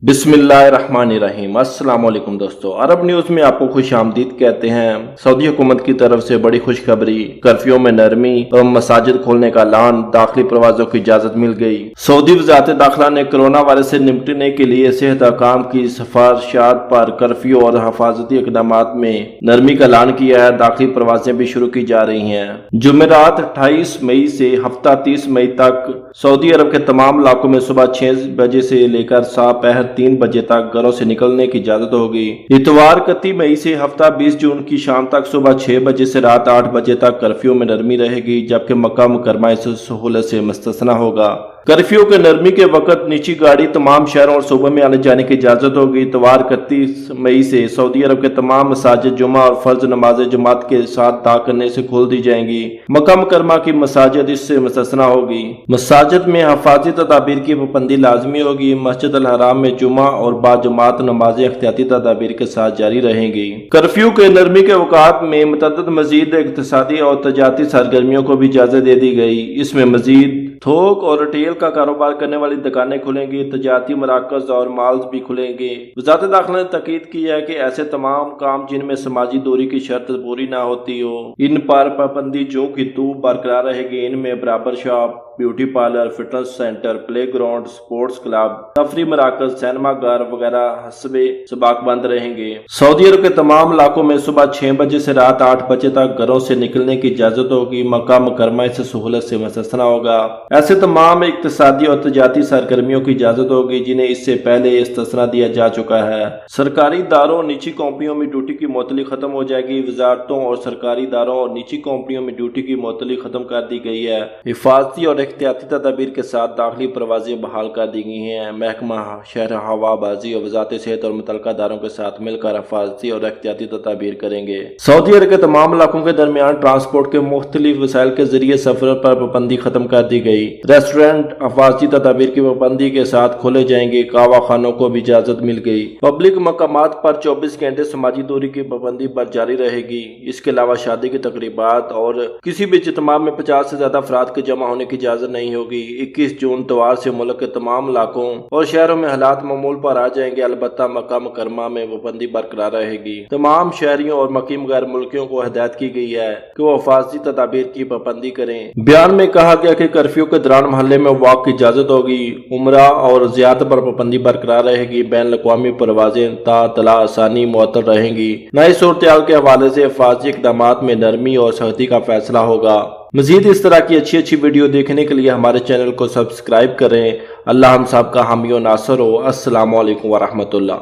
बिस्मिल्लाहिर्रहमानिर्रहीम। अस्सलाम वालेकुम दोस्तों, अरब न्यूज में आपको खुश आमदीद कहते हैं। सऊदी हुकूमत की तरफ से बड़ी खुशखबरी, कर्फ्यू में नरमी और मसाजिद खोलने का ऐलान, दाखिली प्रवाजों की इजाजत मिल गई। सऊदी वजारत दाखिला ने कोरोना वायरस से निपटने के लिए सेहत हकाम की सिफारिशात पर कर्फ्यू और हिफाजती इकदाम में नरमी का ऐलान किया है। दाखिली प्रवासें भी शुरू की जा रही हैं। जुमेरात 28 मई से हफ्ता 30 मई तक सऊदी अरब के तमाम इलाकों में सुबह 6 बजे से लेकर दोपहर 3 बजे तक घरों से निकलने की इजाजत होगी। इतवार 31 मई से हफ्ता 20 जून की शाम तक सुबह 6 बजे से रात 8 बजे तक कर्फ्यू में नरमी रहेगी, जबकि मक्का मुकरमा इस सहूलत से मुस्तस्ना होगा। कर्फ्यू के नरमी के वक्त निजी गाड़ी तमाम शहरों और सूबों में आने जाने की इजाजत होगी। इतवार 31 मई से सऊदी अरब के तमाम मसाजिद जुमा और फर्ज नमाज जमात के साथ अदा करने से खोल दी जाएंगी। मक्का मुकरमा की मसाजिद इससे मुस्तस्ना होगी। मसाजिद में हिफाजती तदाबीर की पाबंदी लाजमी होगी। मस्जिद अल हराम में जुमा और बाजमात नमाजें एहतियाती तदाबीर के साथ जारी रहेंगी। कर्फ्यू के नरमी के औकात में मुतअद्दिद मजीद इक्तिसादी और तजारती सरगर्मियों को भी इजाजत दे दी गई। इसमें मजीद थोक और रिटेल का कारोबार करने वाली दुकानें खुलेंगी, तजारती मराकज और मॉल्स भी खुलेंगे। वजारत दाखिला ने ताकीद की है कि ऐसे तमाम काम जिनमें समाजी दूरी की शर्त पूरी ना होती हो, इन पर पाबंदी जो कि तू बरकरार रहेगी। इनमें बराबर shop, beauty parlour, fitness centre, play ground, sports club, तफरी मराकज, सिनेमा घर वगैरह हस्बे सबाक बंद रहेंगे। सऊदी अरब के तमाम इलाकों में सुबह 6 बजे से रात 8 बजे तक घरों से निकलने की इजाजत होगी। मक्का मुकरमा इस सहूलत से मुस्तस्ना होगा। ऐसे तमाम इक्तिसादी और तजारती सरगर्मियों की इजाजत होगी जिन्हें इससे पहले इस्तिस्ना दिया जा चुका है। सरकारी इदारों और निजी कंपनियों में ड्यूटी की मुअत्तली खत्म हो जाएगी। वजारतों और सरकारी इदारों और निजी कंपनियों में ड्यूटी की मुअत्तली खत्म कर दी गई है। हिफाजती और एहतियाती तदाबीर के साथ दाखिली प्रवाजें बहाल कर दी गई हैं। महकमा शहर हवाबाजी और वजारत सेहत और मुतल्लिका इदारों के साथ मिलकर हिफाजती और एहतियाती तदाबीर करेंगे। सऊदी अरब के तमाम इलाकों के दरमियान ट्रांसपोर्ट के मुख्तलिफ वसाइल के जरिए सफर पर पाबंदी खत्म कर दी गई। रेस्टोरेंट हिफाजती तदाबीर की पाबंदी के साथ खोले जाएंगे। कहवा खानों को भी इजाजत मिल गई। पब्लिक मकामात पर 24 घंटे समाजी दूरी की पाबंदी पर जारी रहेगी। इसके अलावा शादी की तकरीबात और किसी भी इज्तिमा में 50 से ज्यादा अफराद के जमा होने की इजाजत नहीं होगी। 21 जून इतवार से मुल्क के तमाम इलाकों और शहरों में हालात मामूल पर आ जाएंगे। अलबत्ता मक्का मुकरमा में पाबंदी बरकरार रहेगी। तमाम शहरियों और मकीम गैर मुल्कियों को हिदायत की गई है कि वो हिफाजती तदाबीर की पाबंदी करें। बयान में कहा गया कि कर्फ्यू के दौरान मोहल्ले में वॉक की इजाजत होगी। उमरा और ज़ियारत पर पाबंदी बरकरार रहेगी। बैन अक़वामी परवाजें तला आसानी मुअत्तल रहेंगी। नई सूरत के हवाले से हिफाजती इक़दाम में नरमी और सख्ती का फैसला होगा। मजीद इस तरह की अच्छी वीडियो देखने के लिए हमारे चैनल को सब्सक्राइब करें। अल्लाह हम सब का हामी और नासर हो। अस्सलामु अलैकुम व रहमतुल्लाह।